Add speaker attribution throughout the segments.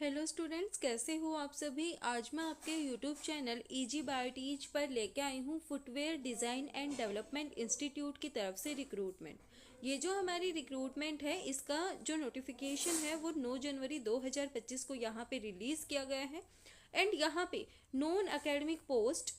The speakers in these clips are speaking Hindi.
Speaker 1: हेलो स्टूडेंट्स, कैसे हो आप सभी। आज मैं आपके यूट्यूब चैनल इजी बायोटीज पर लेके आई हूँ footwear design and development institute की तरफ से रिक्रूटमेंट। ये जो हमारी रिक्रूटमेंट है, इसका जो नोटिफिकेशन है वो 9 जनवरी 2025 को यहाँ पे रिलीज़ किया गया है। एंड यहाँ पे non academic post,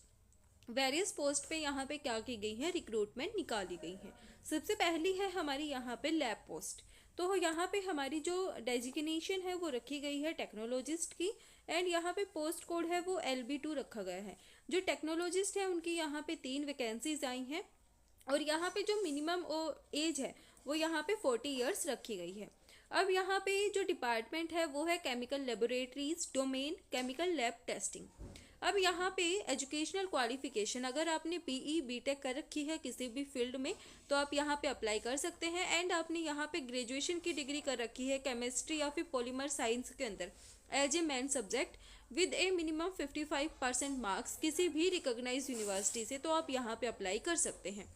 Speaker 1: various post पे यहाँ पे क्या की गई है, रिक्रूटमेंट निकाली गई है। सबसे पहली है हमारी यहाँ पे लैब पोस्ट। तो यहाँ पे हमारी जो डेजिग्नेशन है वो रखी गई है टेक्नोलॉजिस्ट की। एंड यहाँ पे पोस्ट कोड है वो LB2 रखा गया है। जो टेक्नोलॉजिस्ट है उनकी यहाँ पे 3 वैकेंसीज आई हैं। और यहाँ पे जो मिनिमम एज है वो यहाँ पे 40 ईयर्स रखी गई है। अब यहाँ पे जो डिपार्टमेंट है वो है chemical laboratories, domain chemical lab testing. अब यहाँ पे एजुकेशनल क्वालिफिकेशन, अगर आपने BE BTech कर रखी है किसी भी फील्ड में तो आप यहाँ पे अप्लाई कर सकते हैं। एंड आपने यहाँ पे ग्रेजुएशन की डिग्री कर रखी है केमिस्ट्री या फिर पॉलीमर साइंस के अंदर as a main subject with a minimum 55% marks किसी भी रिकॉग्नाइज्ड यूनिवर्सिटी से, तो आप यहाँ पे अप्लाई कर सकते हैं।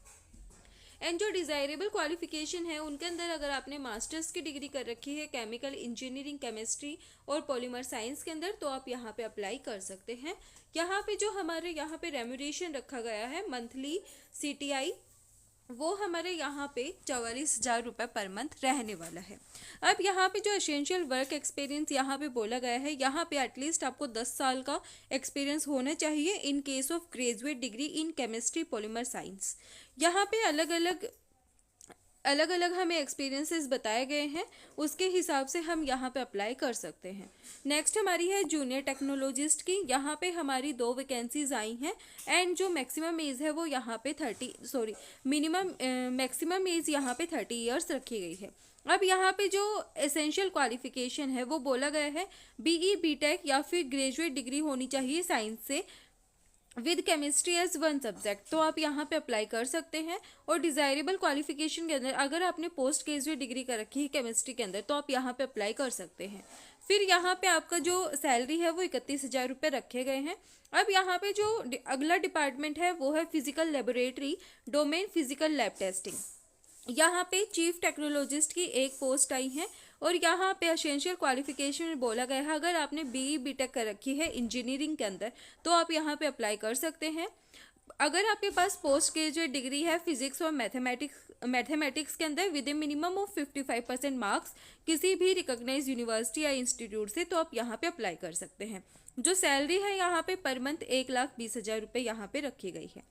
Speaker 1: एंड जो डिज़ायरेबल क्वालिफिकेशन है उनके अंदर अगर आपने मास्टर्स की डिग्री कर रखी है केमिकल इंजीनियरिंग, केमिस्ट्री और पॉलीमर साइंस के अंदर, तो आप यहाँ पे अप्लाई कर सकते हैं। यहाँ पे जो हमारे यहाँ पे रेम्यूनरेशन रखा गया है मंथली CTI, वो हमारे यहाँ पे 44,000 रुपये पर मंथ रहने वाला है। अब यहाँ पे जो एसेंशियल वर्क एक्सपीरियंस यहाँ पे बोला गया है, यहाँ पे एटलीस्ट आपको 10 साल का एक्सपीरियंस होना चाहिए in case of graduate degree in chemistry polymer science. यहाँ पे अलग अलग हमें एक्सपीरियंसेस बताए गए हैं, उसके हिसाब से हम यहाँ पे अप्लाई कर सकते हैं। नेक्स्ट हमारी है जूनियर टेक्नोलॉजिस्ट की। यहाँ पे हमारी 2 वैकेंसीज आई हैं। एंड जो मैक्सिमम एज है वो यहाँ पे मैक्सिमम एज यहाँ पे 30 ईयर्स रखी गई है। अब यहाँ पे जो एसेंशियल क्वालिफिकेशन है वो बोला गया है BE BTech या फिर ग्रेजुएट डिग्री होनी चाहिए साइंस से विद केमिस्ट्री एज 1 सब्जेक्ट, तो आप यहाँ पे अप्लाई कर सकते हैं। और डिज़ायरेबल क्वालिफिकेशन के अंदर अगर आपने पोस्ट ग्रेजुएट डिग्री कर रखी है केमिस्ट्री के अंदर तो आप यहाँ पे अप्लाई कर सकते हैं। फिर यहाँ पे आपका जो सैलरी है वो 31,000 रुपये रखे गए हैं। अब यहाँ पे जो अगला डिपार्टमेंट है वो है physical laboratory, domain physical lab testing. यहाँ पे चीफ टेक्नोलॉजिस्ट की एक पोस्ट आई है। और यहाँ पे एसेंशियल क्वालिफिकेशन में बोला गया है अगर आपने BE BTech कर रखी है इंजीनियरिंग के अंदर तो आप यहाँ पे अप्लाई कर सकते हैं। अगर आपके पास पोस्ट ग्रेजुएट डिग्री है फिजिक्स और मैथमेटिक्स के अंदर with a minimum of 55% marks किसी भी रिकॉग्नाइज्ड यूनिवर्सिटी या इंस्टीट्यूट से, तो आप यहाँ पे अप्लाई कर सकते हैं। जो सैलरी है यहाँ पे पर मंथ 1,20,000 रुपये यहाँ पे रखी गई है।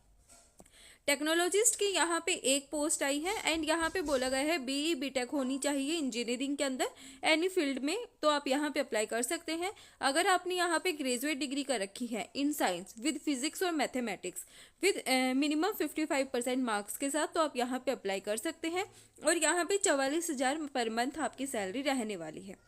Speaker 1: टेक्नोलॉजिस्ट की यहाँ पे एक पोस्ट आई है। एंड यहाँ पे बोला गया है BE BTech होनी चाहिए इंजीनियरिंग के अंदर एनी फील्ड में, तो आप यहाँ पे अप्लाई कर सकते हैं। अगर आपने यहाँ पे ग्रेजुएट डिग्री कर रखी है इन साइंस विद फिजिक्स और मैथमेटिक्स विद मिनिमम 55% मार्क्स के साथ, तो आप यहाँ पे अप्लाई कर सकते हैं। और यहाँ पे 44,000 पर मंथ आपकी सैलरी रहने वाली है।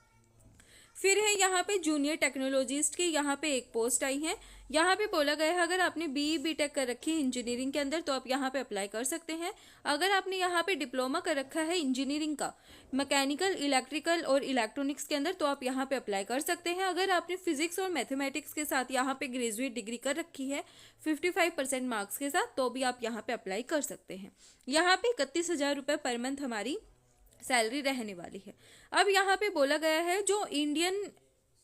Speaker 1: फिर है यहाँ पे जूनियर टेक्नोलॉजिस्ट की यहाँ पे एक पोस्ट आई है। यहाँ पे बोला गया है अगर आपने BE BTech कर रखी है इंजीनियरिंग के अंदर तो आप यहाँ पे अप्लाई कर सकते हैं। अगर आपने यहाँ पे डिप्लोमा कर रखा है इंजीनियरिंग का मैकेनिकल, इलेक्ट्रिकल और इलेक्ट्रॉनिक्स के अंदर तो आप यहाँ पे अप्लाई कर सकते हैं। अगर आपने फिजिक्स और मैथमेटिक्स के साथ यहाँ पे ग्रेजुएट डिग्री कर रखी है 55% मार्क्स के साथ, तो भी आप यहाँ पे अप्लाई कर सकते हैं। यहाँ पे 31,000 रुपये पर मंथ हमारी सैलरी रहने वाली है। अब यहाँ पे बोला गया है जो इंडियन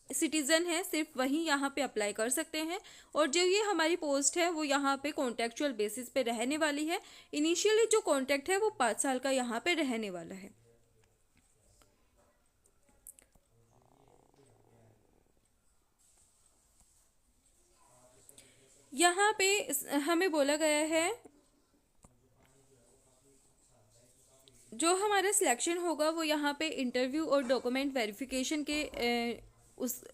Speaker 1: सिटीजन है सिर्फ वही यहाँ पे अप्लाई कर सकते हैं। और जो ये हमारी पोस्ट है वो यहाँ पे कॉन्ट्रेक्चुअल बेसिस पे रहने वाली है। इनिशियली जो कॉन्ट्रैक्ट है वो 5 साल का यहाँ पे रहने वाला है। यहाँ पे हमें बोला गया है जो हमारा सिलेक्शन होगा वो यहाँ पे इंटरव्यू और डॉक्यूमेंट वेरिफिकेशन के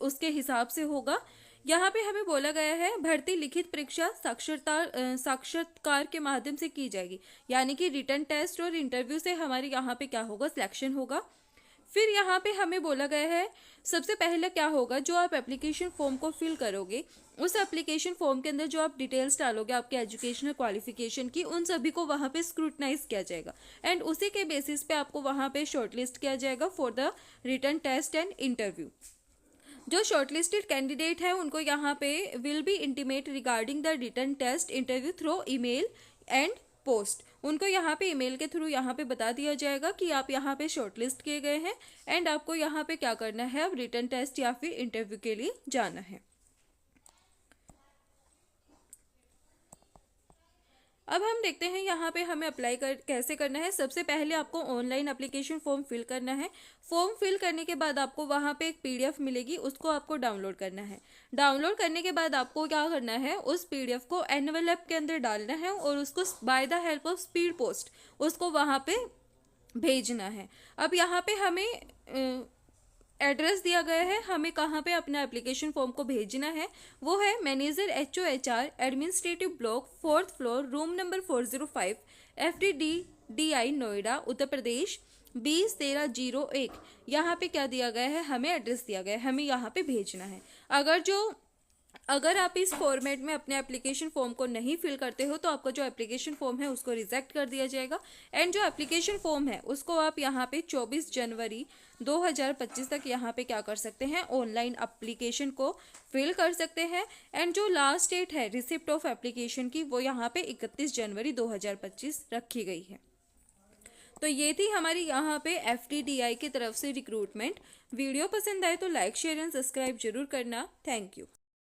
Speaker 1: उसके हिसाब से होगा। यहाँ पे हमें बोला गया है भर्ती लिखित परीक्षा साक्षात्कार के माध्यम से की जाएगी, यानी कि रिटन टेस्ट और इंटरव्यू से हमारे यहाँ पे क्या होगा, सिलेक्शन होगा। फिर यहाँ पे हमें बोला गया है सबसे पहले क्या होगा, जो आप एप्लीकेशन फॉर्म को फिल करोगे उस एप्लीकेशन फॉर्म के अंदर जो आप डिटेल्स डालोगे आपके एजुकेशनल क्वालिफिकेशन की, उन सभी को वहाँ पे स्क्रूटनाइज किया जाएगा। एंड उसी के बेसिस पे आपको वहाँ पे शॉर्टलिस्ट किया जाएगा for the written test and interview. जो शॉर्टलिस्टेड कैंडिडेट है उनको यहाँ पे will be intimate regarding the written test interview through email and post. उनको यहाँ पे ईमेल के थ्रू यहाँ पे बता दिया जाएगा कि आप यहाँ पे शॉर्टलिस्ट किए गए हैं एंड आपको यहाँ पे क्या करना है, अब रिटन टेस्ट या फिर इंटरव्यू के लिए जाना है। अब हम देखते हैं यहाँ पे हमें अप्लाई कैसे करना है। सबसे पहले आपको ऑनलाइन एप्लीकेशन फॉर्म फिल करना है। फॉर्म फिल करने के बाद आपको वहाँ पे एक पीडीएफ मिलेगी, उसको आपको डाउनलोड करना है। डाउनलोड करने के बाद आपको क्या करना है, उस पीडीएफ को एनवेलप के अंदर डालना है और उसको by the help of speed post उसको वहाँ पे भेजना है। अब यहाँ पे हमें एड्रेस दिया गया है, हमें कहाँ पे अपना एप्लीकेशन फॉर्म को भेजना है। वो है manager HOHR administrative block 4th floor room number 405 FDDI Noida Uttar Pradesh 201301। यहाँ पे क्या दिया गया है, हमें एड्रेस दिया गया है, हमें यहाँ पे भेजना है। अगर आप इस फॉर्मेट में अपने एप्लीकेशन फॉर्म को नहीं फिल करते हो तो आपका जो एप्लीकेशन फॉर्म है उसको रिजेक्ट कर दिया जाएगा। एंड जो एप्लीकेशन फॉर्म है उसको आप यहाँ पे 24 जनवरी 2025 तक यहाँ पे क्या कर सकते हैं, ऑनलाइन एप्लीकेशन को फिल कर सकते हैं। एंड जो लास्ट डेट है रिसिप्ट ऑफ एप्लीकेशन की, वो यहाँ पे 31 जनवरी 2025 रखी गई है। तो ये थी हमारी यहाँ पे FTDI की तरफ से रिक्रूटमेंट। वीडियो पसंद आए तो लाइक शेयर एंड सब्सक्राइब जरूर करना। Thank you.